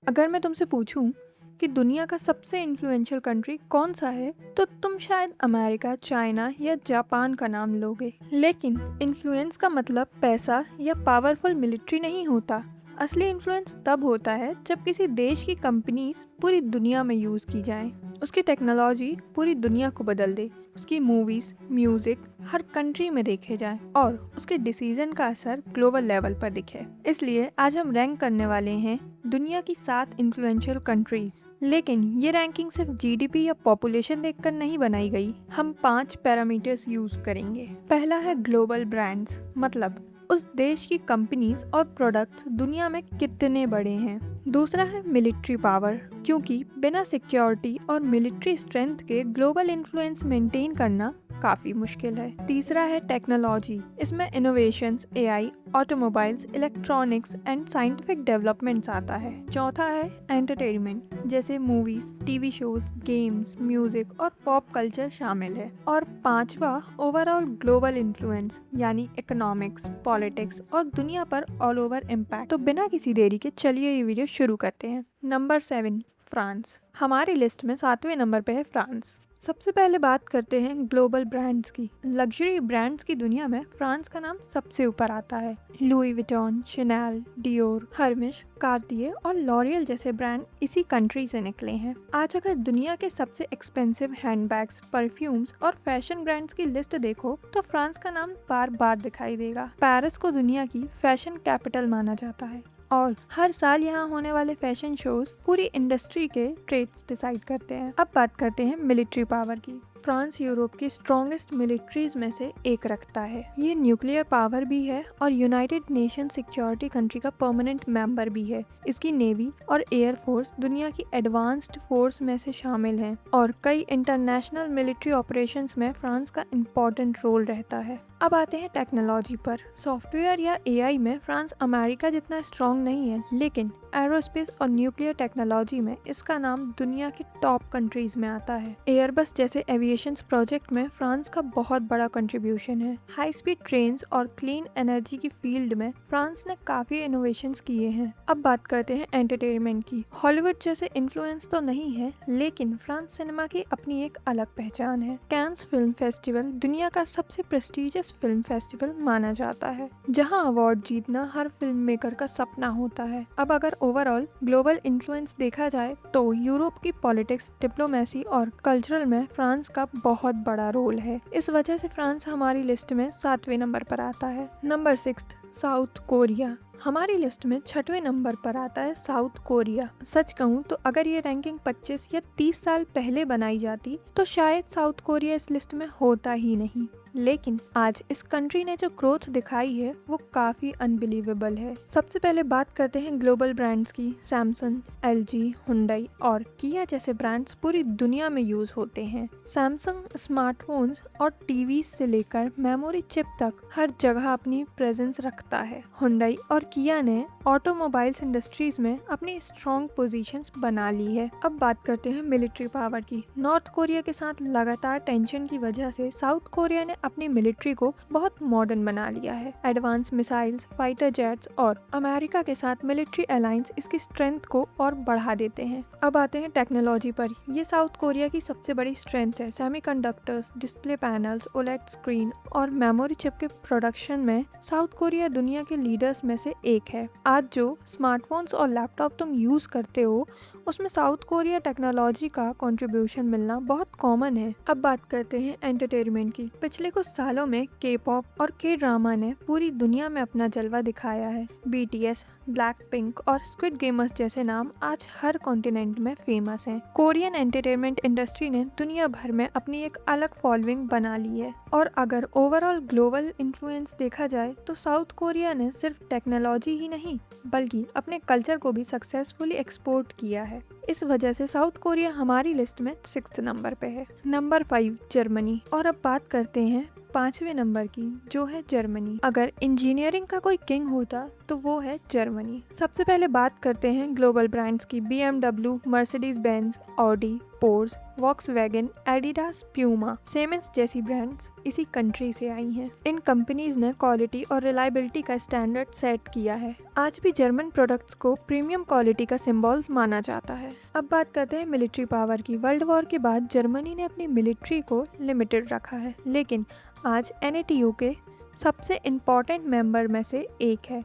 अगर मैं तुमसे पूछूं कि दुनिया का सबसे इन्फ्लुएंशियल कंट्री कौन सा है, तो तुम शायद अमेरिका, चाइना या जापान का नाम लोगे। लेकिन इन्फ्लुएंस का मतलब पैसा या पावरफुल मिलिट्री नहीं होता। असली इन्फ्लुएंस तब होता है जब किसी देश की कंपनीज पूरी दुनिया में यूज की जाएं, उसकी टेक्नोलॉजी पूरी दुनिया को बदल दे, उसकी मूवीज, म्यूजिक हर कंट्री में देखे जाएं और उसके डिसीजन का असर ग्लोबल लेवल पर दिखे। इसलिए आज हम रैंक करने वाले हैं दुनिया की 7 इन्फ्लुएंशियल कंट्रीज। लेकिन ये रैंकिंग सिर्फ जीडीपी या पॉपुलेशन देखकर नहीं बनाई गई। हम 5 पैरामीटर्स यूज करेंगे। पहला है ग्लोबल ब्रांड्स, मतलब उस देश की कंपनीज और प्रोडक्ट्स दुनिया में कितने बड़े हैं। दूसरा है मिलिट्री पावर, क्योंकि बिना सिक्योरिटी और मिलिट्री स्ट्रेंथ के ग्लोबल इन्फ्लुएंस मेंटेन करना काफी मुश्किल है। तीसरा है टेक्नोलॉजी, इसमें innovations, AI, automobiles, electronics and scientific developments आता है। चौथा है एंटरटेनमेंट, जैसे movies, TV shows, games, music और पॉप कल्चर शामिल है। और पांचवा ओवरऑल ग्लोबल इन्फ्लुएंस, यानी इकोनॉमिक्स, पॉलिटिक्स और दुनिया पर ऑल ओवर इम्पैक्ट। तो बिना किसी देरी के चलिए ये वीडियो शुरू करते हैं। Number 7, France. हमारी लिस्ट में 7वें नंबर पे है फ्रांस। सबसे पहले बात करते हैं ग्लोबल ब्रांड्स की। लग्जरी ब्रांड्स की दुनिया में फ्रांस का नाम सबसे ऊपर आता है। लुई विटॉन, शनेल, डियोर, हर्मेश, कार्तिए और लॉरियल जैसे ब्रांड इसी कंट्री से निकले हैं। आज अगर दुनिया के सबसे एक्सपेंसिव हैंडबैग्स, परफ्यूम्स और फैशन ब्रांड्स की लिस्ट देखो तो फ्रांस का नाम बार बार दिखाई देगा। पेरिस को दुनिया की फैशन कैपिटल माना जाता है और हर साल यहाँ होने वाले फैशन शोज पूरी इंडस्ट्री के ट्रेड्स डिसाइड करते हैं। अब बात करते हैं मिलिट्री पावर की। फ्रांस यूरोप की स्ट्रॉन्गेस्ट मिलिट्रीज में से एक रखता है। ये न्यूक्लियर पावर भी है और यूनाइटेड नेशन सिक्योरिटी कंट्री का परमानेंट मेंबर भी है। इसकी नेवी और एयर फोर्स दुनिया की एडवांस्ड फोर्स में से शामिल हैं और कई इंटरनेशनल मिलिट्री ऑपरेशंस में फ्रांस का इम्पोर्टेंट रोल रहता है। अब आते हैं टेक्नोलॉजी पर। सॉफ्टवेयर या एआई में फ्रांस अमेरिका जितना स्ट्रॉन्ग नहीं है, लेकिन एरोस्पेस और न्यूक्लियर टेक्नोलॉजी में इसका नाम दुनिया की टॉप कंट्रीज में आता है। एयरबस जैसे एविएशन प्रोजेक्ट में फ्रांस का बहुत बड़ा कंट्रीब्यूशन है। हाई स्पीड ट्रेन्स और क्लीन एनर्जी की फील्ड में फ्रांस ने काफी इनोवेशंस किए हैं। अब बात करते हैं एंटरटेनमेंट की। हॉलीवुड जैसे इन्फ्लुएंस तो नहीं है, लेकिन फ्रांस सिनेमा की अपनी एक अलग पहचान है। कैंस फिल्म फेस्टिवल दुनिया का सबसे प्रेस्टिजियस फिल्म फेस्टिवल माना जाता है, जहां अवार्ड जीतना हर फिल्म मेकर का सपना होता है। अब अगर ओवरऑल ग्लोबल इन्फ्लुएंस देखा जाए तो यूरोप की पॉलिटिक्स, डिप्लोमेसी और कल्चरल में फ्रांस का बहुत बड़ा रोल है। इस वजह से फ्रांस हमारी लिस्ट में 7वें नंबर पर आता है। Number 6, south Korea. हमारी लिस्ट में 6वें नंबर पर आता है साउथ कोरिया। सच कहूँ तो अगर ये रैंकिंग 25 या 30 साल पहले बनाई जाती तो शायद साउथ कोरिया इस लिस्ट में होता ही नहीं। लेकिन आज इस कंट्री ने जो ग्रोथ दिखाई है वो काफी अनबिलीवेबल है। सबसे पहले बात करते हैं ग्लोबल ब्रांड्स की। सैमसंग, एलजी, हुंडई और किया जैसे ब्रांड्स पूरी दुनिया में यूज होते हैं। सैमसंग स्मार्टफोन्स और टीवी से लेकर मेमोरी चिप तक हर जगह अपनी प्रेजेंस रखता है। हुंडई और किया ने ऑटोमोबाइल्स इंडस्ट्रीज में अपनी स्ट्रॉन्ग पोजीशंस बना ली है। अब बात करते हैं मिलिट्री पावर की। नॉर्थ कोरिया के साथ लगातार टेंशन की वजह से साउथ कोरिया ने अपनी मिलिट्री को बहुत मॉडर्न बना लिया है। एडवांस मिसाइल्स, फाइटर जेट्स और अमेरिका के साथ मिलिट्री अलायंस इसकी स्ट्रेंथ को और बढ़ा देते हैं। अब आते हैं टेक्नोलॉजी पर। ये साउथ कोरिया की सबसे बड़ी स्ट्रेंथ है। Semiconductors, display panels, OLED screen और मेमोरी चिप के प्रोडक्शन में साउथ कोरिया दुनिया के लीडर्स में से एक है। आज जो स्मार्टफोन्स और लैपटॉप तुम यूज करते हो उसमें साउथ कोरिया टेक्नोलॉजी का कंट्रीब्यूशन मिलना बहुत कॉमन है। अब बात करते हैं एंटरटेनमेंट की। पिछले कुछ सालों में के पॉप और के ड्रामा ने पूरी दुनिया में अपना जलवा दिखाया है। बीटीएस, ब्लैक पिंक और स्क्विड गेमर्स जैसे नाम आज हर कॉन्टिनेंट में फेमस हैं। कोरियन एंटरटेनमेंट इंडस्ट्री ने दुनिया भर में अपनी एक अलग फॉलोइंग बना ली है। और अगर ओवरऑल ग्लोबल इन्फ्लुएंस देखा जाए तो साउथ कोरिया ने सिर्फ टेक्नोलॉजी ही नहीं बल्कि अपने कल्चर को भी सक्सेसफुली एक्सपोर्ट किया है। इस वजह से साउथ कोरिया हमारी लिस्ट में 6th नंबर पे है। Number 5, Germany. और अब बात करते हैं 5वें नंबर की, जो है जर्मनी। अगर इंजीनियरिंग का कोई किंग होता तो वो है जर्मनी। सबसे पहले बात करते हैं ग्लोबल ब्रांड्स की। BMW, Mercedes Benz, Audi, pores, Volkswagen, Adidas, Puma, siemens जैसी ब्रांड्स इसी कंट्री से आई हैं। इन कंपनीज ने क्वालिटी और रिलायबिलिटी का स्टैंडर्ड सेट किया है। आज भी जर्मन प्रोडक्ट्स को प्रीमियम क्वालिटी का सिंबल माना जाता है। अब बात करते हैं मिलिट्री पावर की। वर्ल्ड वॉर के बाद जर्मनी ने अपनी मिलिट्री को लिमिटेड रखा है, लेकिन आज NATO के सबसे इम्पॉर्टेंट मेंबर में से एक है।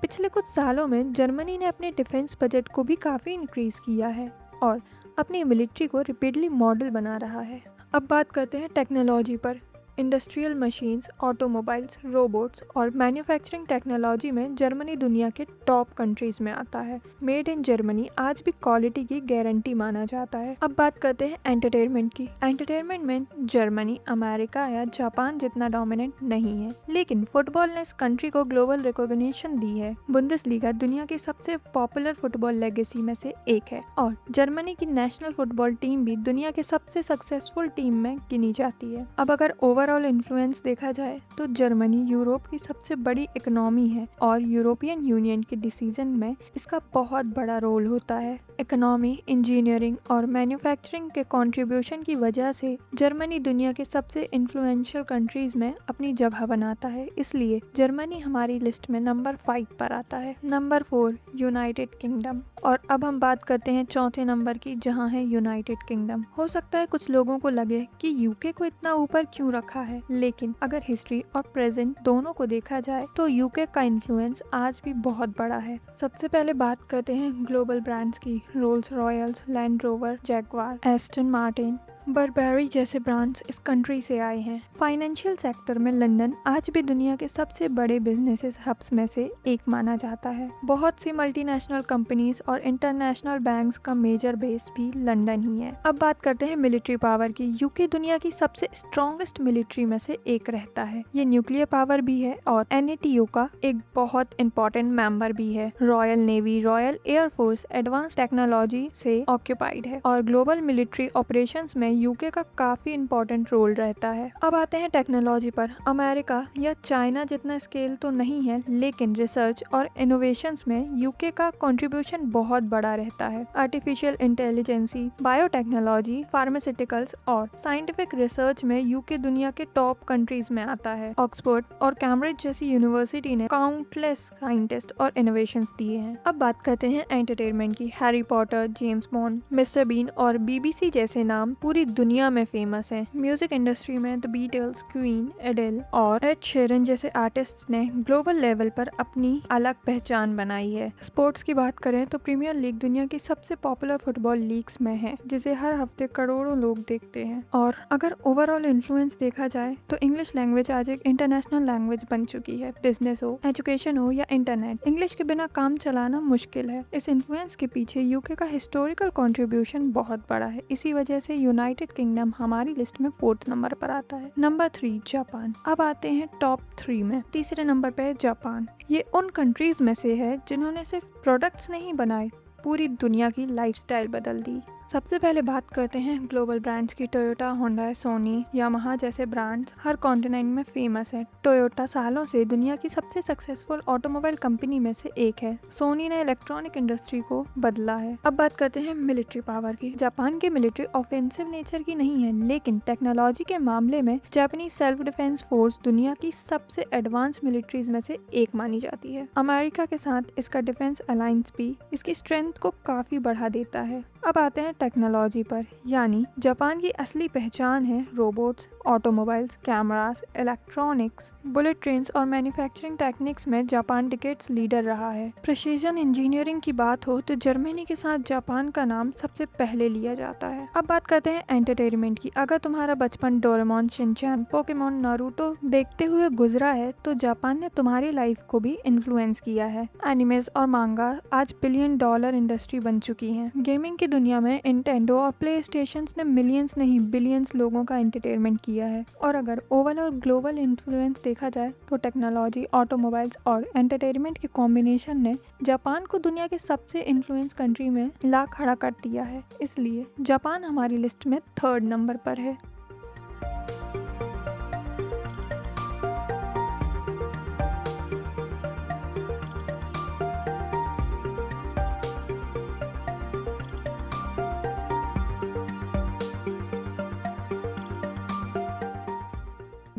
पिछले कुछ सालों में जर्मनी ने अपने डिफेंस बजट को भी काफ़ी इंक्रीज किया है और अपनी मिलिट्री को रिपीटली मॉडल बना रहा है। अब बात करते हैं टेक्नोलॉजी पर। इंडस्ट्रियल मशीन्स, ऑटोमोबाइल्स, रोबोट्स और मैन्युफैक्चरिंग टेक्नोलॉजी में जर्मनी दुनिया के टॉप कंट्रीज में आता है। मेड इन जर्मनी आज भी क्वालिटी की गारंटी माना जाता है। अब बात करते हैं एंटरटेनमेंट की। एंटरटेनमेंट में जर्मनी अमेरिका या जापान जितना डोमिनेंट नहीं है, लेकिन फुटबॉल ने इस कंट्री को ग्लोबल रिकॉग्निशन दी है। बुंदेसलीगा दुनिया की सबसे पॉपुलर फुटबॉल लेगेसी में से एक है और जर्मनी की नेशनल फुटबॉल टीम भी दुनिया के सबसे सक्सेसफुल टीम में गिनी जाती है। अब अगर ओवरऑल इन्फ्लुएंस देखा जाए तो जर्मनी यूरोप की सबसे बड़ी इकोनॉमी है और यूरोपियन यूनियन के डिसीजन में इसका बहुत बड़ा रोल होता है। इकोनॉमी, इंजीनियरिंग और मैन्युफैक्चरिंग के कंट्रीब्यूशन की वजह से जर्मनी दुनिया के सबसे इन्फ्लुएंशियल कंट्रीज में अपनी जगह बनाता है। इसलिए जर्मनी हमारी लिस्ट में नंबर 5 पर आता है। Number 4 United kingdom. और अब हम बात करते हैं चौथे नंबर की, जहां है यूनाइटेड किंगडम। हो सकता है कुछ लोगों को लगे कि यूके को इतना ऊपर क्यों रखा है, लेकिन अगर हिस्ट्री और प्रेजेंट दोनों को देखा जाए तो यूके का इन्फ्लुएंस आज भी बहुत बड़ा है। सबसे पहले बात करते हैं ग्लोबल ब्रांड्स की। Rolls Royals, Land Rover, Jaguar, Aston Martin, Burberry जैसे ब्रांड्स इस कंट्री से आए हैं। फाइनेंशियल सेक्टर में लंदन आज भी दुनिया के सबसे बड़े बिजनेस हब्स में से एक माना जाता है। बहुत सी मल्टीनेशनल कंपनीज और इंटरनेशनल बैंक्स का मेजर बेस भी लंदन ही है। अब बात करते हैं मिलिट्री पावर की। यूके दुनिया की सबसे स्ट्रॉन्गेस्ट मिलिट्री में से एक रहता है। ये न्यूक्लियर पावर भी है और NATO का एक बहुत इंपॉर्टेंट मेंबर भी है। Royal navy, royal air force advance technology से ऑक्यूपाइड है और ग्लोबल मिलिट्री ऑपरेशंस में यूके का काफी इंपॉर्टेंट रोल रहता है। अब आते हैं टेक्नोलॉजी पर। अमेरिका या चाइना जितना स्केल तो नहीं है, लेकिन रिसर्च और इनोवेशंस में यूके का कंट्रीब्यूशन बहुत बड़ा रहता है। आर्टिफिशियल इंटेलिजेंसी, बायोटेक्नोलॉजी, फार्मास्यूटिकल्स और साइंटिफिक रिसर्च में यूके दुनिया के टॉप कंट्रीज में आता है। ऑक्सफोर्ड और कैम्ब्रिज जैसी यूनिवर्सिटी ने काउंटलेस साइंटिस्ट और इनोवेशंस दिए हैं। अब बात करते हैं एंटरटेनमेंट की। Harry Potter, James Bond, mister Bean और BBC जैसे नाम पूरी दुनिया में फेमस हैं। म्यूजिक इंडस्ट्री में द बीटल्स, क्वीन, एडेल और एड शेरन जैसे आर्टिस्ट्स ने ग्लोबल लेवल पर अपनी अलग पहचान बनाई है। स्पोर्ट्स की बात करें तो प्रीमियर लीग दुनिया की सबसे पॉपुलर फुटबॉल लीग्स में है, जिसे हर हफ्ते करोड़ों लोग देखते हैं। और अगर ओवरऑल इन्फ्लुएंस देखा जाए तो इंग्लिश लैंग्वेज आज एक इंटरनेशनल लैंग्वेज बन चुकी है। बिजनेस हो, एजुकेशन हो या इंटरनेट, इंग्लिश के बिना काम चलाना मुश्किल है। इस इन्फ्लुएंस के पीछे यूके का हिस्टोरिकल कंट्रीब्यूशन बहुत बड़ा है। इसी वजह से यूनाइटेड किंगडम हमारी लिस्ट में 4th नंबर पर आता है। Number 3 Japan. अब आते हैं टॉप 3 में। तीसरे नंबर पे है जापान। ये उन कंट्रीज में से है जिन्होंने सिर्फ प्रोडक्ट्स नहीं बनाए, पूरी दुनिया की लाइफस्टाइल बदल दी। सबसे पहले बात करते हैं ग्लोबल ब्रांड्स की। टोयोटा, होंडा, सोनी, यामाहा जैसे ब्रांड्स हर कॉन्टिनेंट में फेमस है। टोयोटा सालों से दुनिया की सबसे सक्सेसफुल ऑटोमोबाइल कंपनी में से एक है। सोनी ने इलेक्ट्रॉनिक इंडस्ट्री को बदला है। अब बात करते हैं मिलिट्री पावर की। जापान की मिलिट्री ऑफेंसिव नेचर की नहीं है, लेकिन टेक्नोलॉजी के मामले में जापानी सेल्फ डिफेंस फोर्स दुनिया की सबसे एडवांस मिलिट्रीज में से एक मानी जाती है। अमेरिका के साथ इसका डिफेंस अलायंस भी इसकी स्ट्रेंथ को काफी बढ़ा देता है। अब आते हैं टेक्नोलॉजी पर, यानी जापान की असली पहचान है robots, automobiles, cameras, electronics, bullet trains और मैन्युफैक्चरिंग टेक्निक्स में जापान डिकेड्स लीडर रहा है। प्रिसीजन इंजीनियरिंग की बात हो तो जर्मनी के साथ जापान का नाम सबसे पहले लिया जाता है। अब बात करते हैं एंटरटेनमेंट की। अगर तुम्हारा बचपन डोरेमोन, शिनचैन, पोकेमोन, नारुतो देखते हुए गुजरा है तो जापान ने तुम्हारी लाइफ को भी इन्फ्लुएंस किया है। एनिमेज और मांगा आज $1 बिलियन इंडस्ट्री बन चुकी है। गेमिंग की दुनिया में निंटेंडो और प्ले स्टेशन ने मिलियंस नहीं बिलियंस लोगों का एंटरटेनमेंट किया है। और अगर ओवरऑल ग्लोबल इन्फ्लुएंस देखा जाए तो टेक्नोलॉजी, ऑटोमोबाइल्स और एंटरटेनमेंट के कॉम्बिनेशन ने जापान को दुनिया के सबसे इन्फ्लुएंस कंट्री में ला खड़ा कर दिया है। इसलिए जापान हमारी लिस्ट में 3rd नंबर पर है।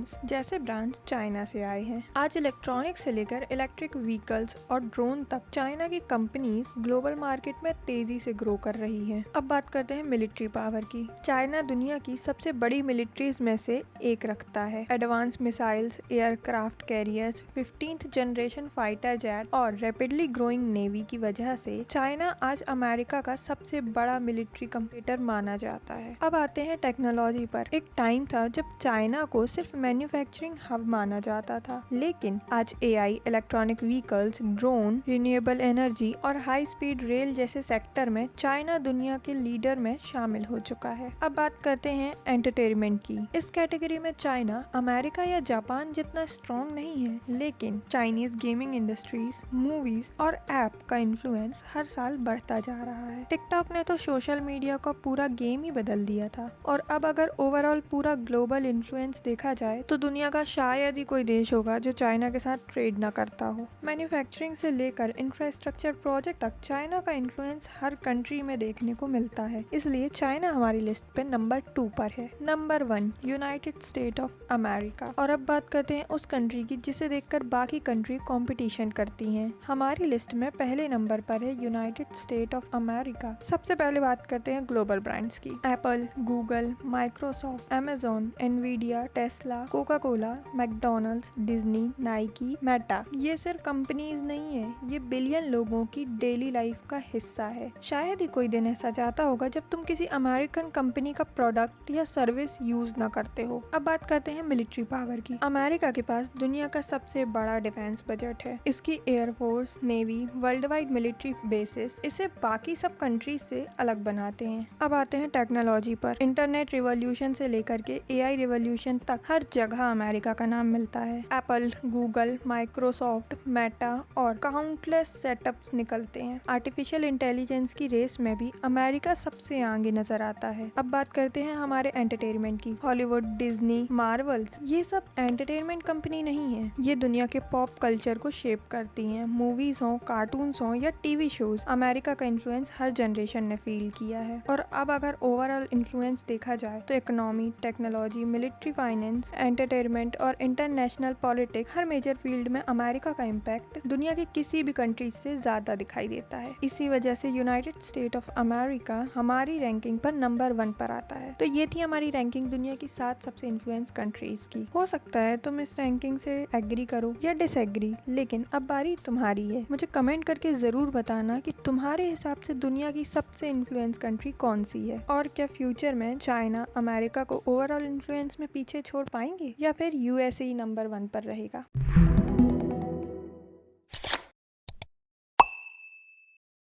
फोन्स जैसे ब्रांड्स चाइना से आए हैं। आज इलेक्ट्रॉनिक्स से लेकर इलेक्ट्रिक व्हीकल्स और ड्रोन तक चाइना की कंपनीज ग्लोबल मार्केट में तेजी से ग्रो कर रही हैं। अब बात करते हैं मिलिट्री पावर की। चाइना दुनिया की सबसे बड़ी मिलिट्रीज में से एक रखता है। Advance missiles, aircraft carriers, 15th generation fighter jet और रैपिडली ग्रोइंग नेवी की वजह से चाइना आज अमेरिका का सबसे बड़ा मिलिट्री कंपीटर माना जाता है। अब आते हैं टेक्नोलॉजी पर। एक टाइम था जब चाइना को सिर्फ मैन्युफैक्चरिंग हब माना जाता था, लेकिन आज AI, electronic vehicles, drone, renewable energy और हाई स्पीड रेल जैसे सेक्टर में चाइना दुनिया के लीडर में शामिल हो चुका है। अब बात करते हैं एंटरटेनमेंट की। इस कैटेगरी में चाइना अमेरिका या जापान जितना स्ट्रॉन्ग नहीं है, लेकिन चाइनीज गेमिंग इंडस्ट्रीज, मूवीज और ऐप का इन्फ्लुएंस हर साल बढ़ता जा रहा है। टिकटॉक ने तो सोशल मीडिया का पूरा गेम ही बदल दिया था, और अब अगर ओवरऑल पूरा ग्लोबल इन्फ्लुएंस देखा जाए तो दुनिया का शायद ही कोई देश होगा जो चाइना के साथ ट्रेड न करता हो। मैन्युफैक्चरिंग से लेकर इंफ्रास्ट्रक्चर प्रोजेक्ट तक चाइना का इन्फ्लुएंस हर कंट्री में देखने को मिलता है, इसलिए चाइना हमारी लिस्ट पे नंबर 2 पर है। Number 1 United state of America. और अब बात करते हैं उस कंट्री की जिसे देखकर बाकी कंट्री कंपटीशन करती हैं। हमारी लिस्ट में पहले नंबर पर है यूनाइटेड स्टेट ऑफ अमेरिका। सबसे पहले बात करते हैं ग्लोबल ब्रांड्स की। Apple, Google, Microsoft, Amazon, Nvidia, Tesla, Coca Cola, McDonald's, Disney, Nike, Meta. ये सिर्फ कंपनीज नहीं है, ये बिलियन लोगों की डेली लाइफ का हिस्सा है। शायद ही कोई दिन ऐसा जाता होगा जब तुम किसी अमेरिकन कंपनी का प्रोडक्ट या सर्विस यूज न करते हो। अब बात करते हैं मिलिट्री पावर की। अमेरिका के पास दुनिया का सबसे बड़ा डिफेंस बजट है। इसकी air force, navy, world wide military bases इसे बाकी सब कंट्रीज से अलग बनाते हैं। अब आते हैं टेक्नोलॉजी पर। इंटरनेट रिवॉल्यूशन से लेकर के एआई रिवॉल्यूशन तक हर जगह अमेरिका का नाम मिलता है। एप्पल, गूगल, माइक्रोसॉफ्ट, मेटा और काउंटलेस सेटअप्स निकलते हैं। आर्टिफिशियल इंटेलिजेंस की रेस में भी अमेरिका सबसे आगे नजर आता है। अब बात करते हैं हमारे एंटरटेनमेंट की। हॉलीवुड, डिज्नी, मार्वल्स, ये सब एंटरटेनमेंट कंपनी नहीं है, ये दुनिया के पॉप कल्चर को शेप करती हैं। मूवीज हो, कार्टून्स हो या टीवी शोज, अमेरिका का इन्फ्लुएंस हर जनरेशन ने फील किया है। और अब अगर ओवरऑल इन्फ्लुएंस देखा जाए तो economy, technology, military, finance, entertainment और इंटरनेशनल पॉलिटिक्स, हर मेजर फील्ड में अमेरिका का इम्पैक्ट दुनिया के किसी भी कंट्री से ज्यादा दिखाई देता है। इसी वजह से यूनाइटेड स्टेट ऑफ अमेरिका हमारी रैंकिंग पर नंबर 1 पर आता है। तो ये थी हमारी रैंकिंग दुनिया की 7 सबसे इन्फ्लुएंस कंट्रीज की। हो सकता है तुम इस रैंकिंग से एग्री करो या डिसएग्री, लेकिन अब बारी तुम्हारी है। मुझे कमेंट करके जरूर बताना कि तुम्हारे हिसाब से दुनिया की सबसे इन्फ्लुएंस कंट्री कौन सी है, और क्या फ्यूचर में चाइना अमेरिका को ओवरऑल इन्फ्लुएंस में पीछे छोड़ पाएंगे या फिर यूएसए ही नंबर 1 पर रहेगा।